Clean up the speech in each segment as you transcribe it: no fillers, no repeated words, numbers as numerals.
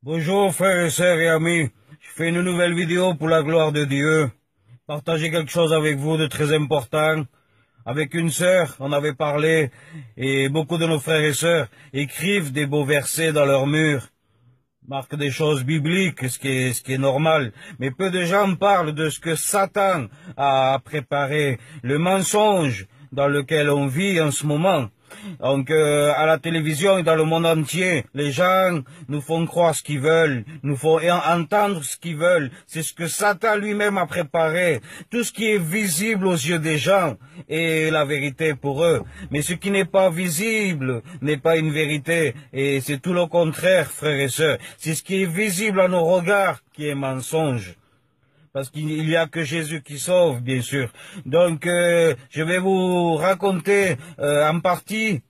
Bonjour frères et sœurs et amis, je fais une nouvelle vidéo pour la gloire de Dieu. Partager quelque chose avec vous de très important. Avec une sœur, on avait parlé, et beaucoup de nos frères et sœurs écrivent des beaux versets dans leurs murs, marquent des choses bibliques, ce qui est normal. Mais peu de gens parlent de ce que Satan a préparé, le mensonge dans lequel on vit en ce moment. Donc, à la télévision et dans le monde entier, les gens nous font croire ce qu'ils veulent, nous font entendre ce qu'ils veulent. C'est ce que Satan lui-même a préparé. Tout ce qui est visible aux yeux des gens est la vérité pour eux. Mais ce qui n'est pas visible n'est pas une vérité. Et c'est tout le contraire, frères et sœurs. C'est ce qui est visible à nos regards qui est mensonge. Parce qu'il n'y a que Jésus qui sauve, bien sûr. Donc, je vais vous raconter en partie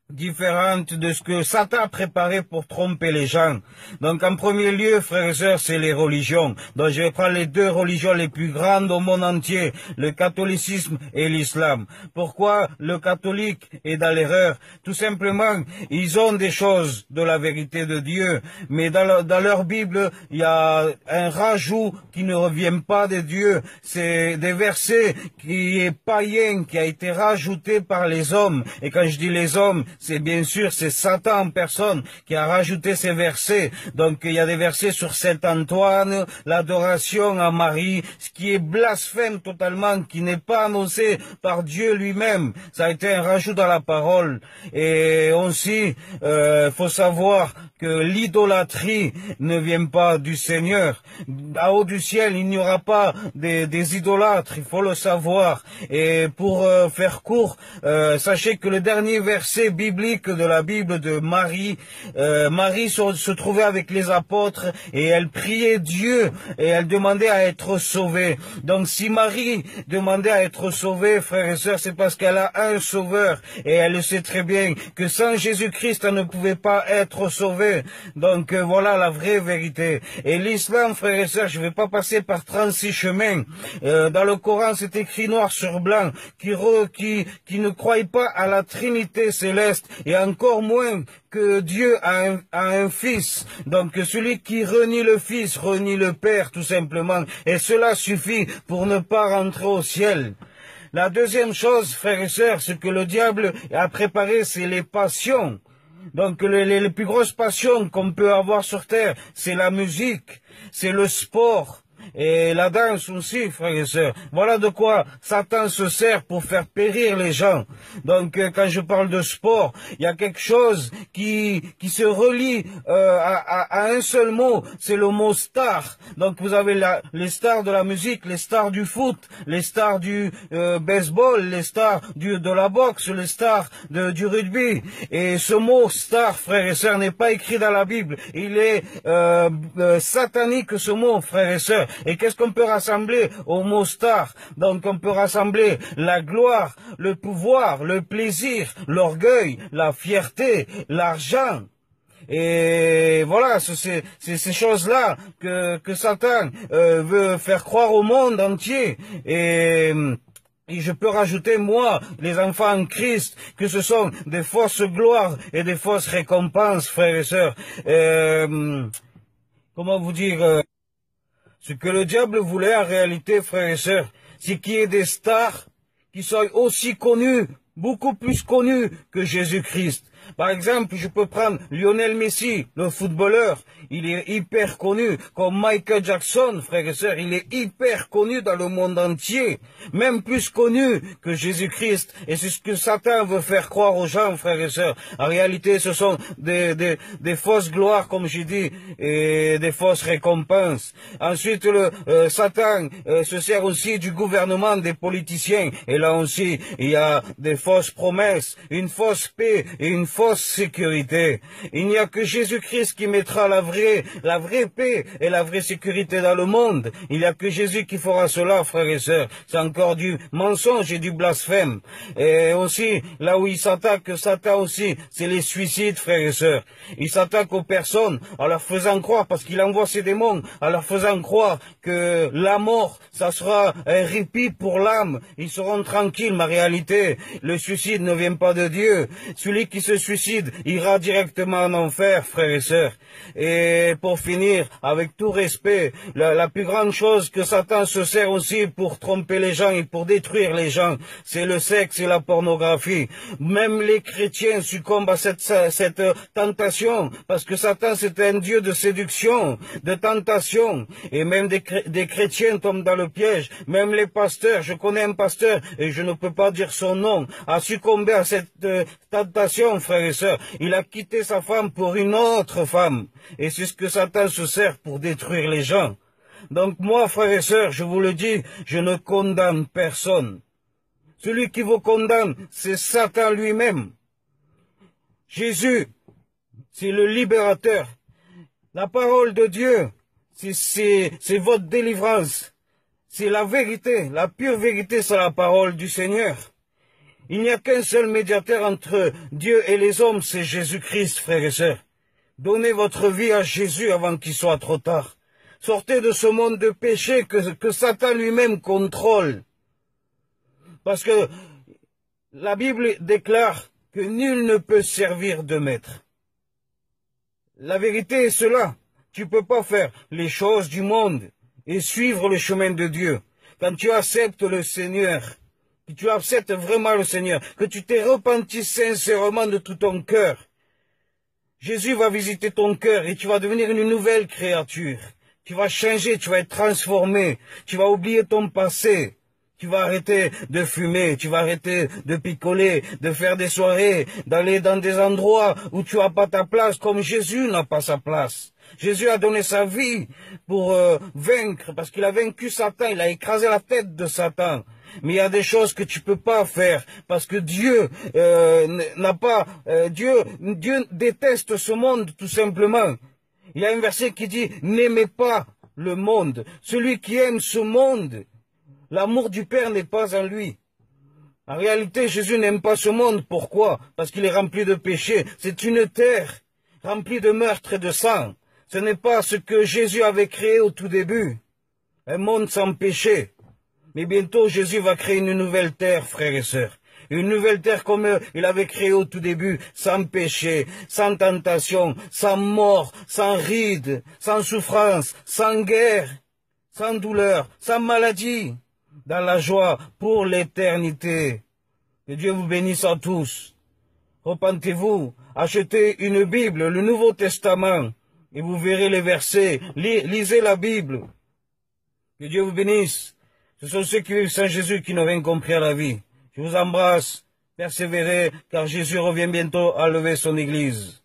différente de ce que Satan a préparé pour tromper les gens. Donc, en premier lieu, frères et sœurs, c'est les religions. Donc, je vais prendre les deux religions les plus grandes au monde entier, le catholicisme et l'islam. Pourquoi le catholique est dans l'erreur? Tout simplement, ils ont des choses de la vérité de Dieu, mais dans leur Bible, il y a un rajout qui ne revient pas de Dieu. C'est des versets qui est païen, qui a été rajouté par les hommes. Et quand je dis les hommes, c'est bien sûr, c'est Satan en personne qui a rajouté ces versets. Donc, il y a des versets sur Saint-Antoine, l'adoration à Marie, ce qui est blasphème totalement, qui n'est pas annoncé par Dieu lui-même. Ça a été un rajout dans la parole. Et aussi, faut savoir que l'idolâtrie ne vient pas du Seigneur. À haut du ciel, il n'y aura pas des idolâtres, il faut le savoir. Et pour faire court, sachez que le dernier verset biblique de la Bible de Marie, Marie se trouvait avec les apôtres et elle priait Dieu et elle demandait à être sauvée. Donc si Marie demandait à être sauvée, frères et sœurs, c'est parce qu'elle a un sauveur et elle le sait très bien que sans Jésus-Christ, elle ne pouvait pas être sauvée. Donc voilà la vraie vérité. Et l'islam, frères et sœurs, je ne vais pas passer par 36 chemins. Dans le Coran, c'est écrit noir sur blanc qui ne croient pas à la Trinité céleste et encore moins que Dieu a un fils. Donc celui qui renie le fils renie le Père tout simplement. Et cela suffit pour ne pas rentrer au ciel. La deuxième chose, frères et sœurs, ce que le diable a préparé, c'est les passions. Donc les plus grosses passions qu'on peut avoir sur terre, c'est la musique, c'est le sport et la danse aussi, frères et sœurs. Voilà de quoi Satan se sert pour faire périr les gens. Donc quand je parle de sport, il y a quelque chose qui se relie à un seul mot, c'est le mot star. Donc vous avez les stars de la musique, les stars du foot, les stars du baseball, les stars de la boxe, les stars du rugby. Et ce mot star, frères et sœurs, n'est pas écrit dans la Bible. Il est satanique, ce mot, frères et sœurs. Et qu'est-ce qu'on peut rassembler au mot star? Donc on peut rassembler la gloire, le pouvoir, le plaisir, l'orgueil, la fierté, l'argent. Et voilà, c'est ces choses-là que Satan veut faire croire au monde entier. Et je peux rajouter, moi, les enfants en Christ, que ce sont des fausses gloires et des fausses récompenses, frères et sœurs. Comment vous dire ce que le diable voulait en réalité, frères et sœurs, c'est qu'il y ait des stars qui soient aussi connus, beaucoup plus connus que Jésus-Christ. Par exemple, je peux prendre Lionel Messi, le footballeur. Il est hyper connu, comme Michael Jackson, frères et sœurs. Il est hyper connu dans le monde entier, même plus connu que Jésus-Christ. Et c'est ce que Satan veut faire croire aux gens, frères et sœurs. En réalité, ce sont des fausses gloires, comme j'ai dit, et des fausses récompenses. Ensuite, Satan se sert aussi du gouvernement, des politiciens. Et là aussi, il y a des fausses promesses, une fausse paix et une fausse sécurité. Il n'y a que Jésus-Christ qui mettra la vraie paix et la vraie sécurité dans le monde. Il n'y a que Jésus qui fera cela, frères et sœurs. C'est encore du mensonge et du blasphème. Et aussi, là où il s'attaque, Satan aussi, c'est les suicides, frères et sœurs. Il s'attaque aux personnes en leur faisant croire, parce qu'il envoie ses démons, en leur faisant croire que la mort, ça sera un répit pour l'âme. Ils seront tranquilles, mais en réalité, le suicide ne vient pas de Dieu. Celui qui se suicide suicide ira directement en enfer, frères et sœurs. Et pour finir, avec tout respect, la plus grande chose que Satan se sert aussi pour tromper les gens et pour détruire les gens, c'est le sexe et la pornographie. Même les chrétiens succombent à cette tentation, parce que Satan c'est un dieu de séduction, de tentation, et même des chrétiens tombent dans le piège. Même les pasteurs, je connais un pasteur, et je ne peux pas dire son nom, a succombé à cette tentation, frères et sœurs. Il a quitté sa femme pour une autre femme. Et c'est ce que Satan se sert pour détruire les gens. Donc moi, frères et sœurs, je vous le dis, je ne condamne personne. Celui qui vous condamne, c'est Satan lui-même. Jésus, c'est le libérateur. La parole de Dieu, c'est votre délivrance. C'est la vérité, la pure vérité, c'est la parole du Seigneur. Il n'y a qu'un seul médiateur entre Dieu et les hommes, c'est Jésus-Christ, frères et sœurs. Donnez votre vie à Jésus avant qu'il soit trop tard. Sortez de ce monde de péché que Satan lui-même contrôle. Parce que la Bible déclare que nul ne peut servir de maître. La vérité est cela. Tu ne peux pas faire les choses du monde et suivre le chemin de Dieu. Quand tu acceptes le Seigneur, que tu acceptes vraiment le Seigneur, que tu t'es repenti sincèrement de tout ton cœur, Jésus va visiter ton cœur et tu vas devenir une nouvelle créature. Tu vas changer, tu vas être transformé, tu vas oublier ton passé. Tu vas arrêter de fumer, tu vas arrêter de picoler, de faire des soirées, d'aller dans des endroits où tu n'as pas ta place, comme Jésus n'a pas sa place. Jésus a donné sa vie pour vaincre, parce qu'il a vaincu Satan, il a écrasé la tête de Satan. Mais il y a des choses que tu peux pas faire, parce que Dieu Dieu déteste ce monde, tout simplement. Il y a un verset qui dit, n'aimez pas le monde. Celui qui aime ce monde, l'amour du Père n'est pas en lui. En réalité, Jésus n'aime pas ce monde. Pourquoi? Parce qu'il est rempli de péchés. C'est une terre remplie de meurtre et de sang. Ce n'est pas ce que Jésus avait créé au tout début. Un monde sans péché. Mais bientôt, Jésus va créer une nouvelle terre, frères et sœurs. Une nouvelle terre comme il avait créé au tout début, sans péché, sans tentation, sans mort, sans rides, sans souffrance, sans guerre, sans douleur, sans maladie, dans la joie pour l'éternité. Que Dieu vous bénisse à tous. Repentez-vous, achetez une Bible, le Nouveau Testament, et vous verrez les versets. Lisez la Bible. Que Dieu vous bénisse. Ce sont ceux qui vivent sans Jésus qui n'ont rien compris à la vie. Je vous embrasse. Persévérez, car Jésus revient bientôt à lever son Église.